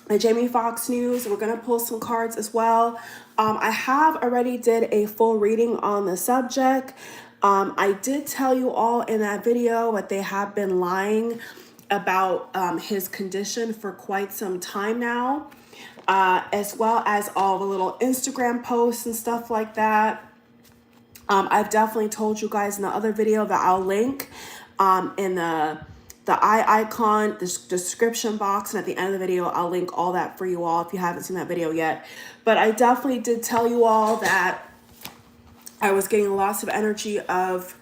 the Jamie Foxx news. We're going to pull some cards as well. I have already did a full reading on the subject. I did tell you all in that video that they have been lying about his condition for quite some time now, as well as all the little Instagram posts and stuff like that. I've definitely told you guys in the other video that I'll link in the eye icon, the description box, and at the end of the video, I'll link all that for you all if you haven't seen that video yet. But I definitely did tell you all that I was getting lots of energy of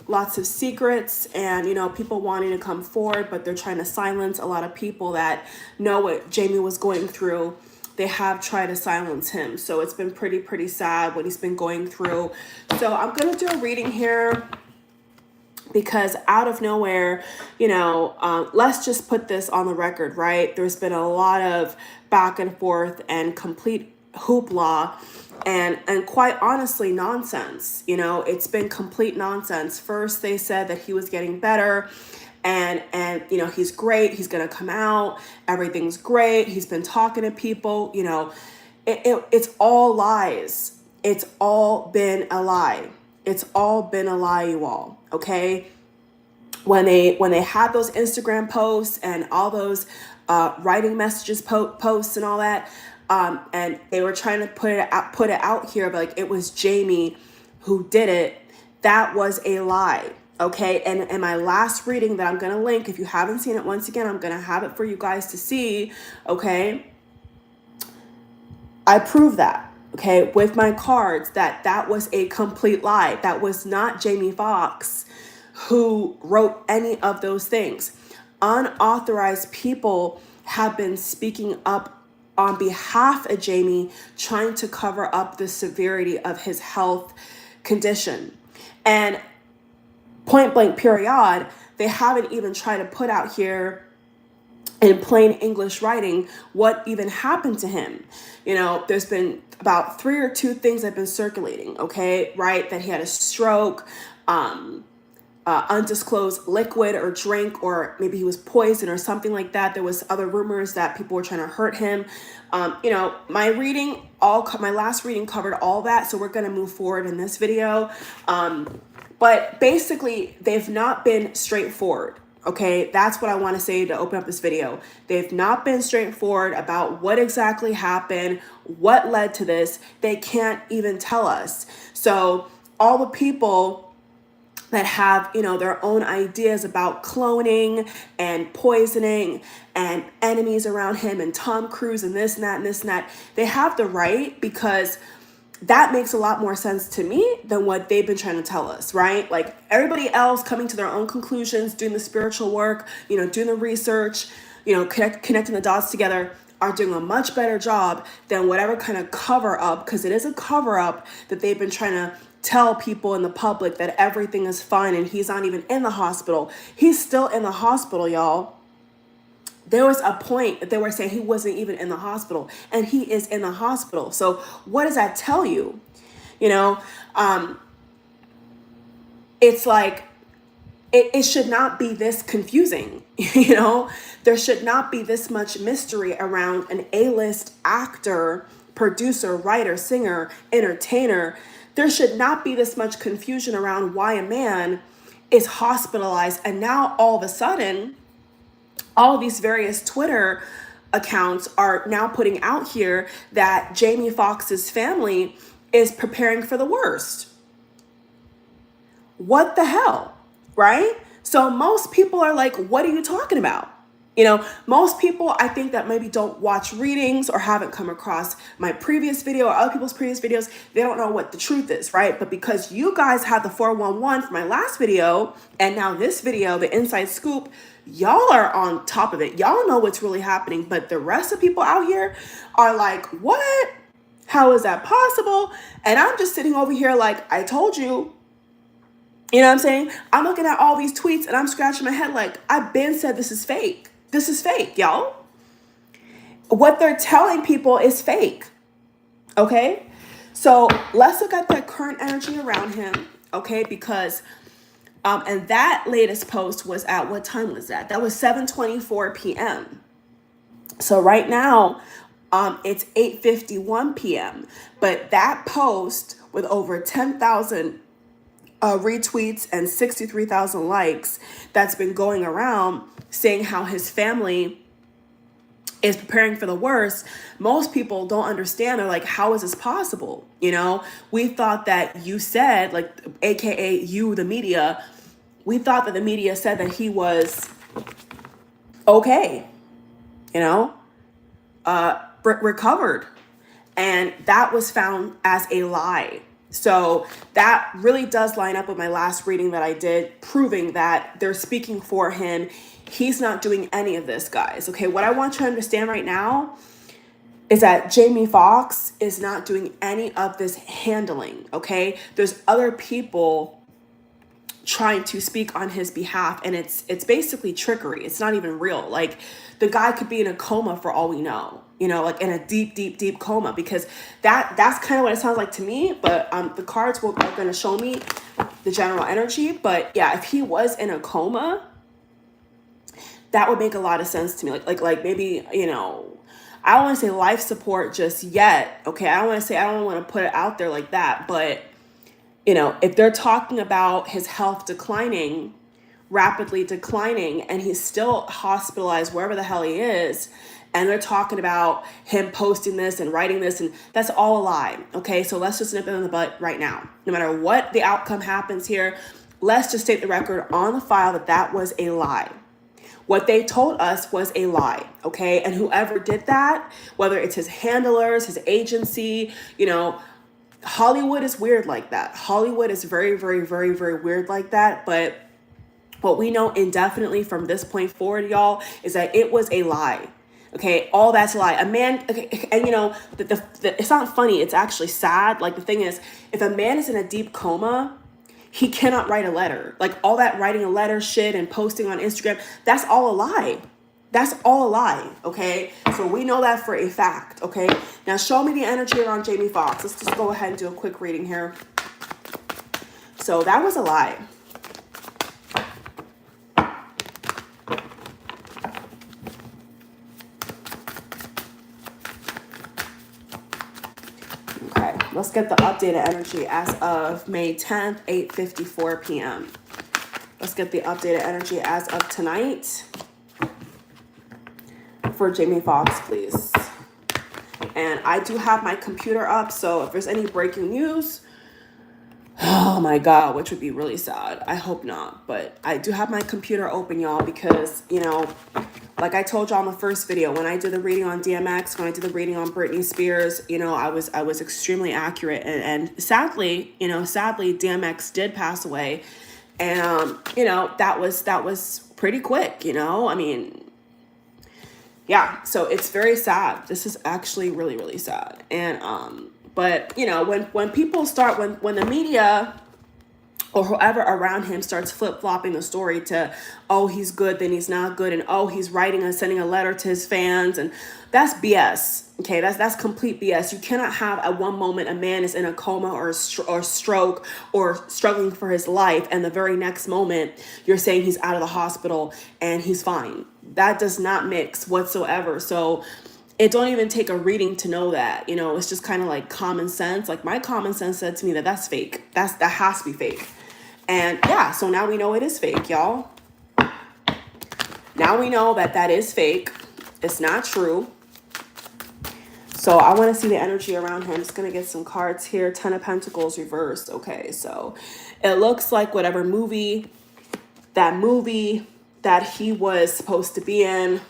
lots of secrets and, you know, people wanting to come forward, but they're trying to silence a lot of people that know what Jamie was going through. They have tried to silence him. So it's been pretty sad what he's been going through. So I'm going to do a reading here because out of nowhere, you know, let's just put this on the record, right? There's been a lot of back and forth and complete hoopla and quite honestly nonsense. You know, it's been complete nonsense. First they said that he was getting better and you know, he's great, he's gonna come out, everything's great, he's been talking to people, you know. It's all lies. It's all been a lie. It's all been a lie, you all. Okay, when they had those Instagram posts and all those writing messages posts and all that, and they were trying to put it out here, but like it was Jamie who did it. That was a lie. Okay, and in my last reading that I'm gonna link, if you haven't seen it, once again, I'm gonna have it for you guys to see. Okay, I prove that. Okay, with my cards, that was a complete lie. That was not Jamie Foxx who wrote any of those things. Unauthorized people have been speaking up on behalf of Jamie, trying to cover up the severity of his health condition. And point blank period, they haven't even tried to put out here in plain English writing what even happened to him. You know, there's been about 3 or 2 things that have been circulating, okay, right? That he had a stroke, undisclosed liquid or drink, or maybe he was poisoned or something like that. There was other rumors that people were trying to hurt him. You know, my last reading covered all that, so we're going to move forward in this video. But basically, they've not been straightforward. Okay, that's what I want to say to open up this video. They've not been straightforward about what exactly happened, what led to this. They can't even tell us. So all the people that have, you know, their own ideas about cloning and poisoning and enemies around him and Tom Cruise and this and that and this and that, they have the right, because that makes a lot more sense to me than what they've been trying to tell us, right? Like everybody else coming to their own conclusions, doing the spiritual work, you know, doing the research, you know, connecting the dots together, are doing a much better job than whatever kind of cover up, because it is a cover up that they've been trying to tell people in the public that everything is fine and he's not even in the hospital. He's still in the hospital, y'all. There was a point that they were saying he wasn't even in the hospital, and he is in the hospital. So what does that tell you? You know, it's like, it should not be this confusing. You know, there should not be this much mystery around an A-list actor, producer, writer, singer, entertainer. There should not be this much confusion around why a man is hospitalized. And now all of a sudden, all these various Twitter accounts are now putting out here that Jamie Foxx's family is preparing for the worst. What the hell, right? So most people are like, what are you talking about? You know, most people, I think, that maybe don't watch readings or haven't come across my previous video or other people's previous videos, they don't know what the truth is, right? But because you guys had the 411 for my last video, and now this video, the inside scoop, y'all are on top of it. Y'all know what's really happening, but the rest of people out here are like, what? How is that possible? And I'm just sitting over here like, I told you. You know what I'm saying? I'm looking at all these tweets and I'm scratching my head like, I've been said this is fake. This is fake, y'all. What they're telling people is fake. Okay? So let's look at the current energy around him. Okay? Because, and that latest post was at, what time was that? That was 7:24 p.m. So right now, it's 8:51 p.m. But that post with over 10,000 retweets and 63,000 likes that's been going around saying how his family is preparing for the worst, most people don't understand. They're like, how is this possible? We thought that you said, like, AKA you, the media, we thought that the media said that he was okay, you know, recovered. And that was found as a lie. So that really does line up with my last reading that I did, proving that they're speaking for him. He's not doing any of this, guys. Okay, what I want you to understand right now is that Jamie Foxx is not doing any of this handling, okay? There's other people trying to speak on his behalf, and it's basically trickery. It's not even real. Like, the guy could be in a coma for all we know, like in a deep coma, because that's kind of what it sounds like to me. But the cards are going to show me the general energy. But yeah, if he was in a coma, that would make a lot of sense to me. Like maybe, I don't want to say life support just yet. Okay, I don't want to put it out there like that, but if they're talking about his health declining, rapidly declining, and he's still hospitalized wherever the hell he is, and they're talking about him posting this and writing this, and that's all a lie. Okay, so let's just nip it in the butt right now. No matter what the outcome happens here, let's just state the record on the file that was a lie. What they told us was a lie, okay? And whoever did that, whether it's his handlers, his agency, Hollywood is weird like that. Hollywood is very, very, very, very weird like that. But what we know indefinitely from this point forward, y'all, is that it was a lie. Okay, all that's a lie. A man, okay, and it's not funny. It's actually sad. Like, the thing is, if a man is in a deep coma, he cannot write a letter. Like, all that writing a letter shit and posting on Instagram, that's all a lie. That's all a lie, okay? So we know that for a fact, okay? Now show me the energy around Jamie Foxx. Let's just go ahead and do a quick reading here. So that was a lie. Okay, let's get the updated energy as of May 10th, 8:54 p.m. Let's get the updated energy as of tonight for Jamie Foxx, please. And I do have my computer up, so if there's any breaking news, oh my God, which would be really sad. I hope not, but I do have my computer open, y'all, because, like I told y'all in the first video, when I did the reading on DMX, when I did the reading on Britney Spears, I was extremely accurate, and sadly, DMX did pass away, and that was pretty quick, yeah, so it's very sad. This is actually really, really sad. And but when people start, when the media or whoever around him starts flip-flopping the story to, oh, he's good, then he's not good, and oh, he's writing and sending a letter to his fans, and that's BS. Okay, that's complete BS. You cannot have at one moment a man is in a coma or stroke or struggling for his life, and the very next moment you're saying he's out of the hospital and he's fine. That does not mix whatsoever. So it don't even take a reading to know that. It's just kind of like common sense. Like, my common sense said to me that that's fake. That has to be fake. And yeah, so now we know it is fake, y'all. Now we know that is fake. It's not true. So I want to see the energy around him. I'm just going to get some cards here. 10 of Pentacles reversed. Okay, so it looks like whatever movie that he was supposed to be in,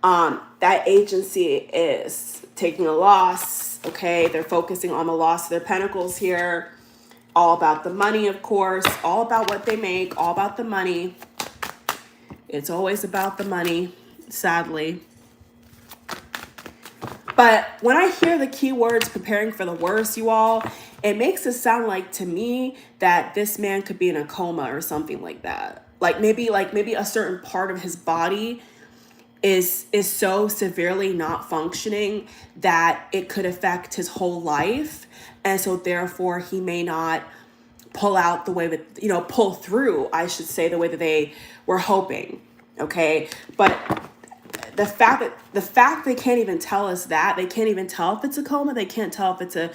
that agency is taking a loss. Okay, they're focusing on the loss of their pentacles here. All about the money, of course. All about what they make. All about the money. It's always about the money, sadly. But when I hear the keywords preparing for the worst, you all, it makes it sound like, to me, that this man could be in a coma or something like that. Like maybe a certain part of his body is so severely not functioning that it could affect his whole life. And so therefore he may not pull out the way that, pull through, I should say, the way that they were hoping. Okay. But the fact they can't even tell us that, they can't even tell if it's a coma, they can't tell if it's a,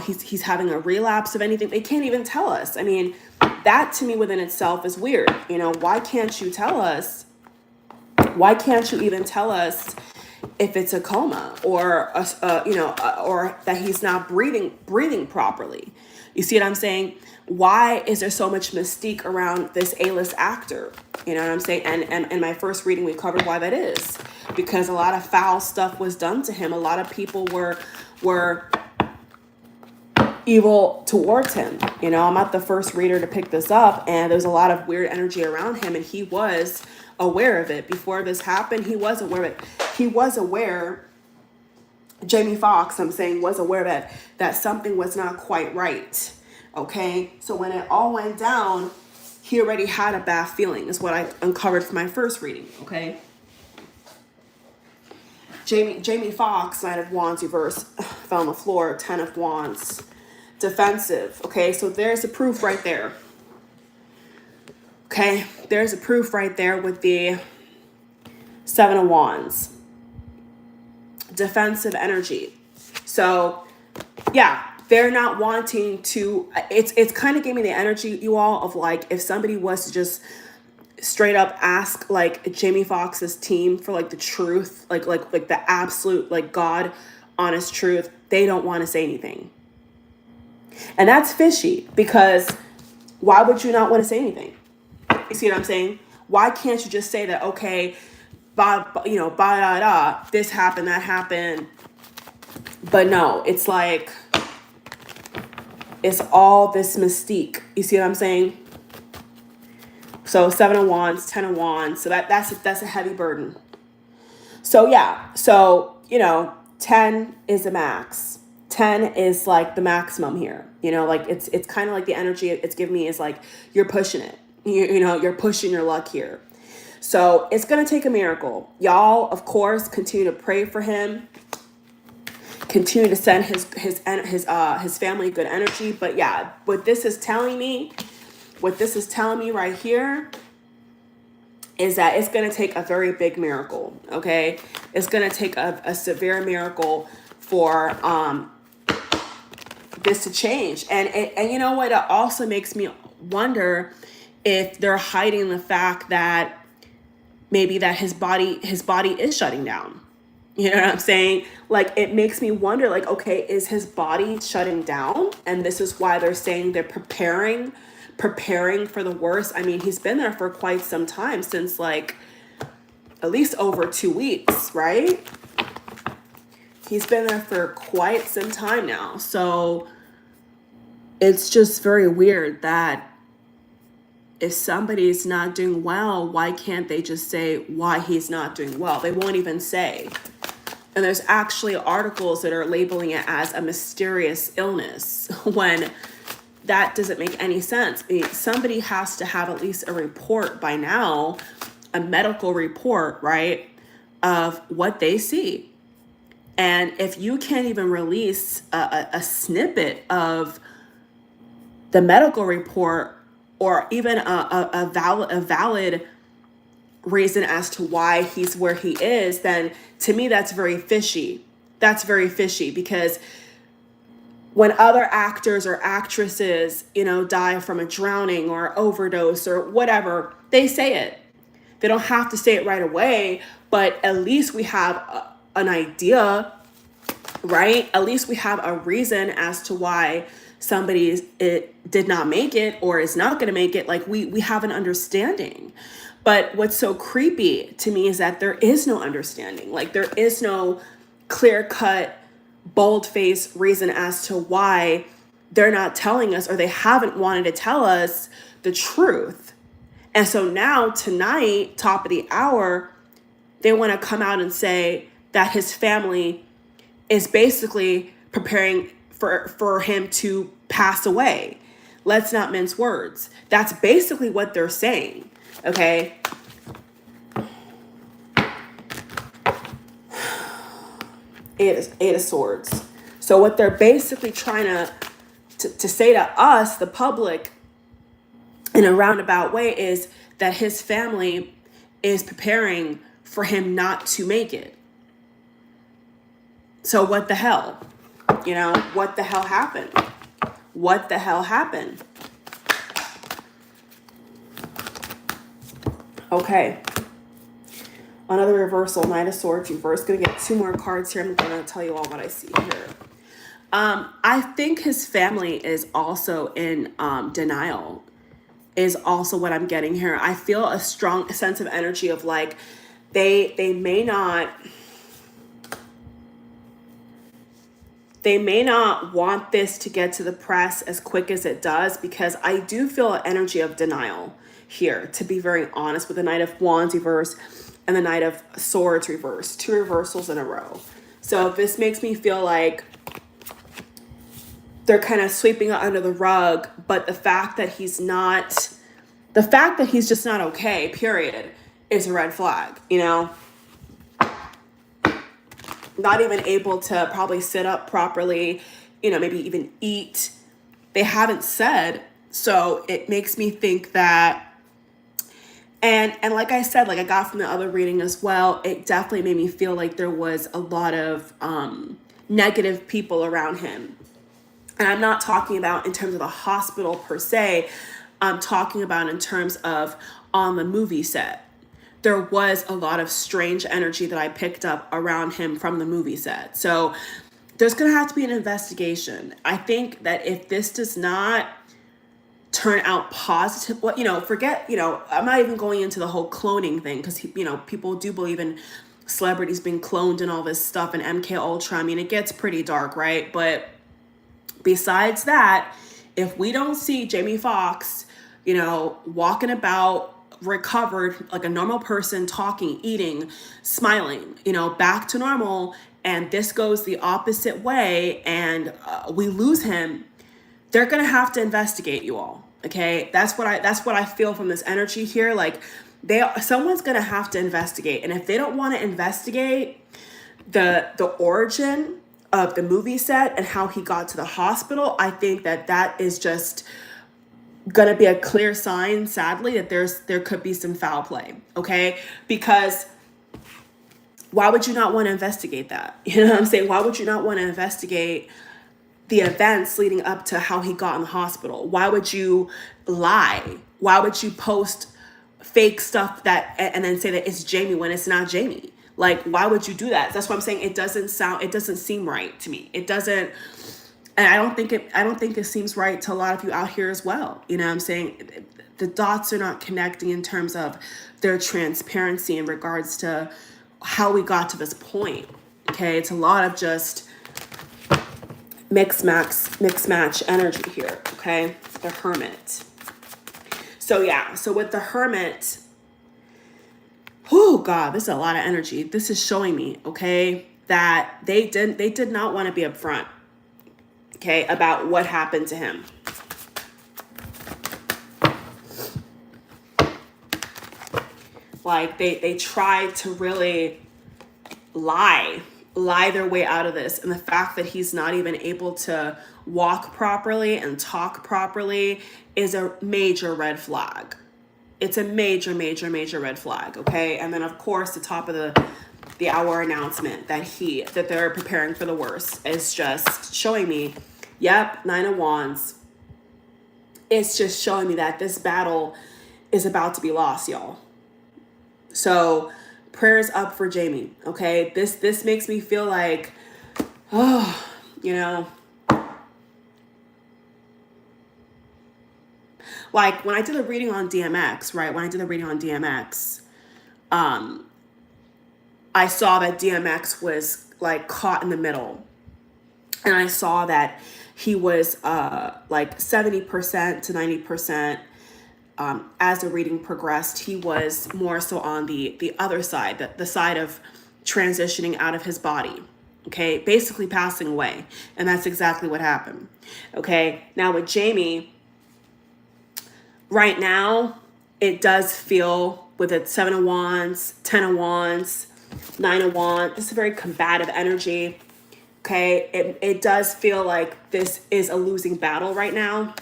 he's having a relapse of anything. They can't even tell us. I mean, that to me within itself is weird. Why can't you tell us? Why can't you even tell us if it's a coma or or that he's not breathing properly? You see what I'm saying? Why is there so much mystique around this A-list actor? You know what I'm saying? And in my first reading, we covered why that is. Because a lot of foul stuff was done to him. A lot of people were evil towards him. I'm not the first reader to pick this up, and there's a lot of weird energy around him, and he was aware of it. Before this happened, he was aware of it. He was aware, Jamie Foxx, was aware that something was not quite right. Okay? So when it all went down, he already had a bad feeling, is what I uncovered from my first reading. Okay? Jamie Foxx, Knight of Wands reverse, fell on the floor, 10 of Wands. Defensive. Okay, so there's the proof right there. Okay, there's a proof right there with the 7 of Wands. Defensive energy. So, yeah, they're not wanting to, it's kind of gave me the energy, you all, of like, if somebody was to just straight up ask like Jamie Foxx's team for like the truth, like the absolute, like God honest truth, they don't want to say anything. And that's fishy, because why would you not want to say anything? You see what I'm saying? Why can't you just say that, okay, this happened, that happened. But no, it's like, it's all this mystique. You see what I'm saying? So 7 of Wands, 10 of Wands. So that's a heavy burden. So yeah, 10 is a max. 10 is like the maximum here. Like it's kind of like the energy it's giving me is like, you're pushing it. You're pushing your luck here. So it's going to take a miracle. Y'all, of course, continue to pray for him. Continue to send his family good energy. But yeah, what this is telling me right here is that it's going to take a very big miracle. Okay. It's going to take a severe miracle for, this to change. And you know what? It also makes me wonder if they're hiding the fact that maybe that his body is shutting down. You know what I'm saying? Like, it makes me wonder, like, okay, is his body shutting down? And this is why they're saying they're preparing for the worst. I mean, he's been there for quite some time, since like at least over 2 weeks, right? He's been there for quite some time now. So it's just very weird that if somebody's not doing well, why can't they just say why he's not doing well? They won't even say. And there's actually articles that are labeling it as a mysterious illness, when that doesn't make any sense. I mean, somebody has to have at least a report by now, a medical report, right, of what they see. And if you can't even release a snippet of the medical report, or even a valid reason as to why he's where he is, then to me that's very fishy. That's very fishy, because when other actors or actresses, die from a drowning or overdose or whatever, they say it. They don't have to say it right away, but at least we have an idea, right? At least we have a reason as to why somebody did not make it or is not going to make it. Like we have an understanding. But what's so creepy to me is that there is no understanding. Like, there is no clear-cut, bold-faced reason as to why they're not telling us, or they haven't wanted to tell us the truth. And so now, tonight, top of the hour, they want to come out and say that his family is basically preparing for him to pass away. Let's not mince words. That's basically what they're saying. Okay. Eight of Swords. So what they're basically trying to say to us, the public, in a roundabout way, is that his family is preparing for him not to make it. So what the hell? You know, what the hell happened? What the hell happened? Okay. Another reversal, Knight of Swords reverse. Gonna get 2 more cards here. I'm gonna tell you all what I see here. I think his family is also in denial, is also what I'm getting here. I feel a strong sense of energy of like, they may not want this to get to the press as quick as it does, because I do feel an energy of denial here, to be very honest, with the Knight of Wands reverse and the Knight of Swords reverse. 2 reversals in a row. So this makes me feel like they're kind of sweeping it under the rug, but the fact that he's just not okay, period, is a red flag, you know? Not even able to probably sit up properly, you know, maybe even eat. They haven't said. So it makes me think that, and like I said, like I got from the other reading as well, it definitely made me feel like there was a lot of negative people around him. And I'm not talking about in terms of the hospital per se. I'm talking about in terms of on the movie set. There was a lot of strange energy that I picked up around him from the movie set. So there's going to have to be an investigation. I think that if this does not turn out positive, what, you know, forget, you know, I'm not even going into the whole cloning thing, because, you know, people do believe in celebrities being cloned and all this stuff, and MK Ultra. I mean, it gets pretty dark, right? But besides that, if we don't see Jamie Foxx, you know, walking about recovered like a normal person, talking, eating, smiling, you know, back to normal, and this goes the opposite way and we lose him, they're gonna have to investigate, you all. Okay, that's what I feel from this energy here. Like someone's gonna have to investigate, and if they don't want to investigate the origin of the movie set and how he got to the hospital, I think that is just gonna be a clear sign, sadly, that there could be some foul play. Okay, because why would you not want to investigate that? You know what I'm saying? Why would you not want to investigate the events leading up to how he got in the hospital? Why would you lie? Why would you post fake stuff that and then say that it's Jamie when it's not Jamie? Like, why would you do that? That's what I'm saying. It doesn't seem right to me. It doesn't, and I don't think it seems right to a lot of you out here as well. You know what I'm saying? The dots are not connecting in terms of their transparency in regards to how we got to this point. Okay, it's a lot of just mix match energy here. Okay, the Hermit. So yeah, so with the Hermit, oh God, this is a lot of energy. This is showing me, okay, that they did not want to be upfront, okay, about what happened to him. Like they tried to really lie their way out of this. And the fact that he's not even able to walk properly and talk properly is a major red flag. It's a major red flag, okay? And then of course the top of the hour announcement that they're preparing for the worst is just showing me, yep, 9 of Wands. It's just showing me that this battle is about to be lost, y'all. So prayers up for Jamie, okay? This makes me feel like, oh, you know, like when I did a reading on DMX, right? When I did the reading on DMX, I saw that DMX was like caught in the middle. And I saw that he was like 70% to 90%. As the reading progressed, he was more so on the other side, the side of transitioning out of his body, okay? Basically passing away. And that's exactly what happened, okay? Now with Jamie, right now, it does feel with it 7 of Wands, 10 of Wands, 9 of Wands, it's a very combative energy, okay? It does feel like this is a losing battle right now.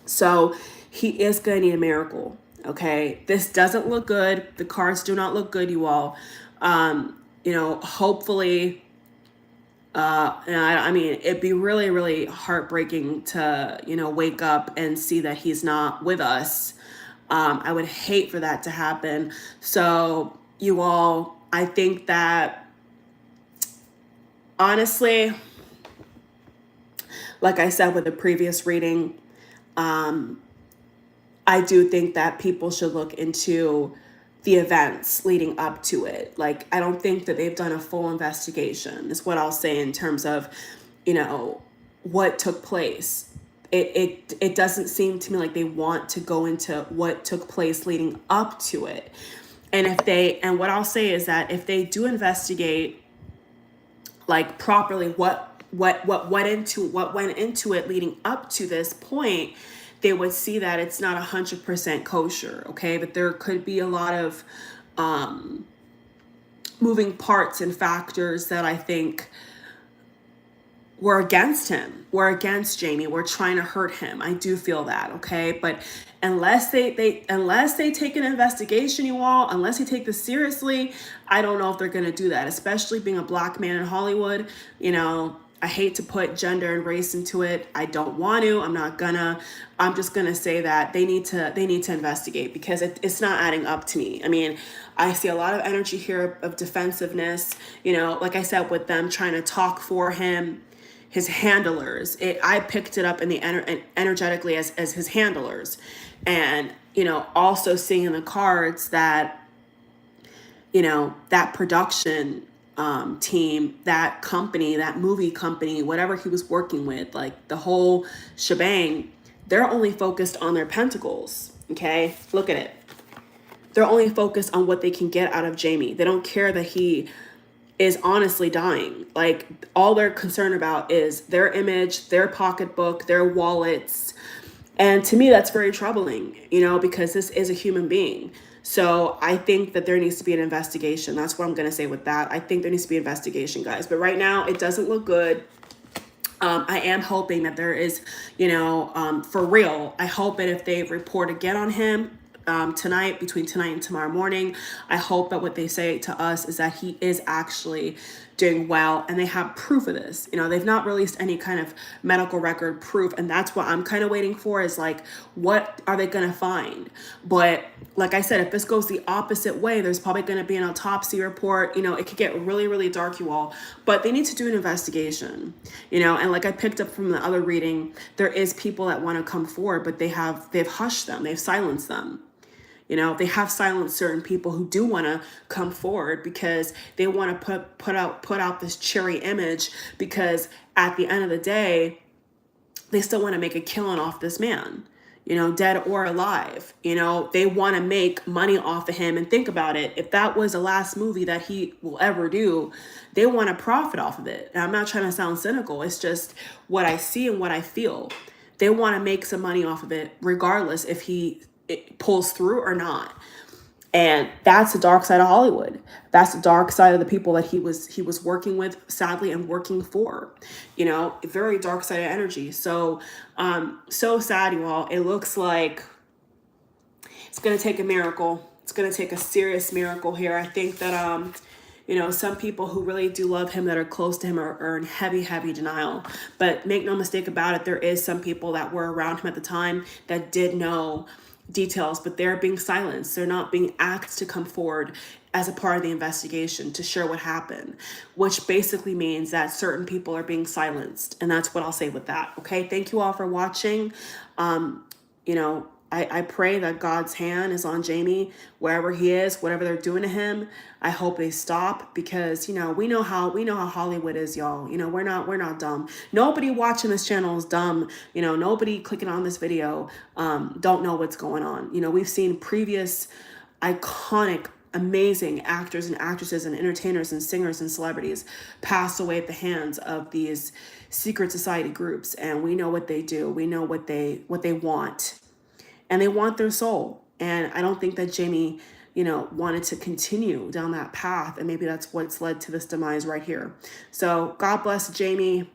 So he is going to need a miracle, Okay, this doesn't look good. The cards do not look good, you all. You know, hopefully, and I mean, it'd be really, really heartbreaking to, you know, wake up and see that he's not with us. I would hate for that to happen. So, you all, I think that honestly, like I said with the previous reading, I do think that people should look into the events leading up to it. Like, I don't think that they've done a full investigation, is what I'll say in terms of, you know, what took place. It doesn't seem to me like they want to go into what took place leading up to it. And if they, and what I'll say is that if they do investigate like properly what went into it leading up to this point, they would see that it's not 100% kosher. Okay, but there could be a lot of moving parts and factors that I think were against him, were against Jamie, were trying to hurt him. I do feel that. Okay, but unless they take an investigation, you all, unless they take this seriously, I don't know if they're gonna do that, especially being a black man in Hollywood. You know, I hate to put gender and race into it. I don't want to. I'm not gonna. I'm just gonna say that they need to investigate, because it's not adding up to me. I mean, I see a lot of energy here of defensiveness. You know, like I said, with them trying to talk for him, his handlers. I picked it up in the energetically as his handlers, and you know, also seeing in the cards that, you know, that production team, that company, that movie company, whatever he was working with, like the whole shebang, they're only focused on their pentacles. Okay, look at it. They're only focused on what they can get out of Jamie. They don't care that he is honestly dying. Like, all they're concerned about is their image, their pocketbook, their wallets. And to me, that's very troubling, you know, because this is a human being. So I think that there needs to be an investigation. That's what I'm going to say with that. I think there needs to be an investigation, guys. But right now, it doesn't look good. I am hoping that there is, you know, for real, I hope that if they report again on him, tonight, between tonight and tomorrow morning, I hope that what they say to us is that he is actually doing well, and they have proof of this. You know, they've not released any kind of medical record proof, and that's what I'm kind of waiting for, is like, what are they going to find? But like I said, if this goes the opposite way, there's probably going to be an autopsy report. You know, it could get really, really dark, you all, but they need to do an investigation, you know. And like I picked up from the other reading, there is people that want to come forward, but they've hushed them, they've silenced them. You know, they have silenced certain people who do want to come forward, because they want to put out this cherry image, because at the end of the day, they still want to make a killing off this man, you know, dead or alive. You know, they want to make money off of him. And think about it. If that was the last movie that he will ever do, they want to profit off of it. And I'm not trying to sound cynical. It's just what I see and what I feel. They want to make some money off of it, regardless if it pulls through or not. And that's the dark side of Hollywood. That's the dark side of the people that he was working with, sadly, and working for. You know, a very dark side of energy. So, so sad, you all. It looks like it's gonna take a miracle. It's gonna take a serious miracle here. I think that you know, some people who really do love him, that are close to him, are in heavy, heavy denial. But make no mistake about it, there is some people that were around him at the time that did know details, but they're being silenced. They're not being asked to come forward as a part of the investigation to share what happened, which basically means that certain people are being silenced. And that's what I'll say with that. Okay, thank you all for watching. You know, I pray that God's hand is on Jamie wherever he is, whatever they're doing to him. I hope they stop, because you know, we know how Hollywood is, y'all. You know, we're not dumb. Nobody watching this channel is dumb. You know, nobody clicking on this video don't know what's going on. You know, we've seen previous iconic, amazing actors and actresses and entertainers and singers and celebrities pass away at the hands of these secret society groups, and we know what they do. We know what they want. And they want their soul. And I don't think that Jamie, you know, wanted to continue down that path. And maybe that's what's led to this demise right here. So God bless Jamie.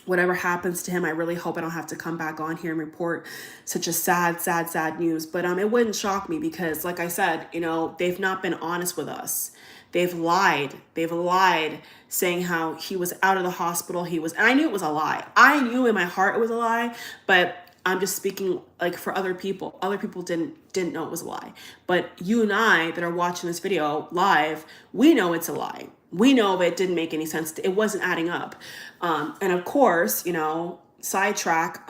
whatever happens to him, I really hope I don't have to come back on here and report such a sad news. But it wouldn't shock me because, like I said, they've not been honest with us. They've lied. They've lied, saying how he was out of the hospital. And I knew it was a lie. I knew in my heart it was a lie, but I'm just speaking like for other people. Other people didn't know it was a lie. But you and I that are watching this video live, we know it's a lie. We know it didn't make any sense. It wasn't adding up. And of course, sidetrack,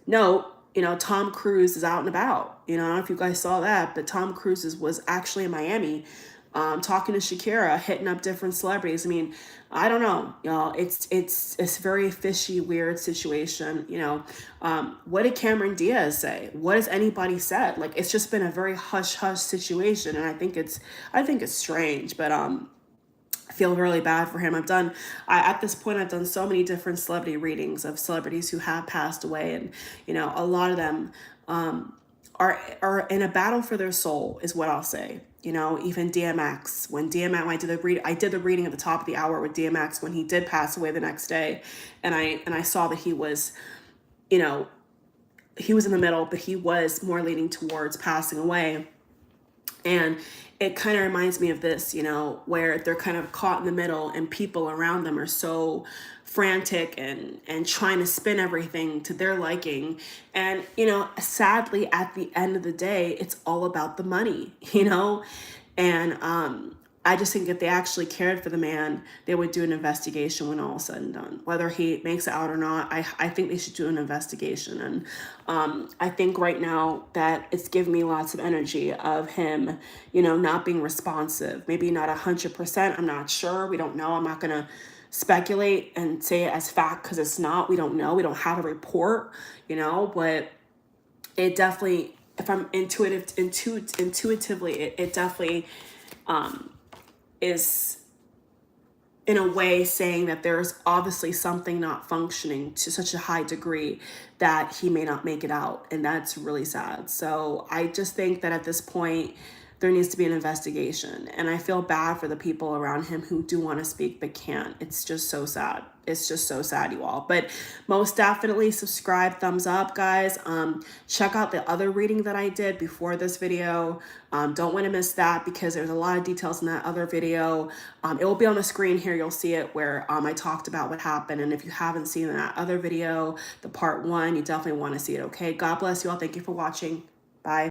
note, Tom Cruise is out and about. I don't know if you guys saw that, but Tom Cruise was actually in Miami, talking to Shakira, hitting up different celebrities. I mean, I don't know, y'all. It's a very fishy, weird situation. What did Cameron Diaz say? What has anybody said? Like, it's just been a very hush hush situation, and I think it's strange, but I feel really bad for him. At this point, I've done so many different celebrity readings of celebrities who have passed away, and a lot of them are in a battle for their soul, is what I'll say. Even DMX, when I did the reading at the top of the hour with DMX when he did pass away the next day, and I saw that he was, he was in the middle, but he was more leaning towards passing away. And it kind of reminds me of this, where they're kind of caught in the middle and people around them are so frantic and trying to spin everything to their liking. And, sadly, at the end of the day, it's all about the money, and I just think if they actually cared for the man, they would do an investigation when all is said and done. Whether he makes it out or not, I think they should do an investigation. And I think right now that it's giving me lots of energy of him, not being responsive. Maybe not 100%. I'm not sure. We don't know. I'm not going to speculate and say it as fact because it's not. We don't know. We don't have a report, but it definitely, if I'm intuitively, it definitely is in a way saying that there's obviously something not functioning to such a high degree that he may not make it out. And that's really sad. So I just think that at this point, there needs to be an investigation. And I feel bad for the people around him who do want to speak but can't. It's just so sad. It's just so sad, you all. But most definitely subscribe, thumbs up, guys. Check out the other reading that I did before this video. Don't want to miss that because there's a lot of details in that other video. It will be on the screen here. You'll see it where I talked about what happened. And if you haven't seen that other video, the part 1, you definitely want to see it, okay? God bless you all. Thank you for watching. Bye.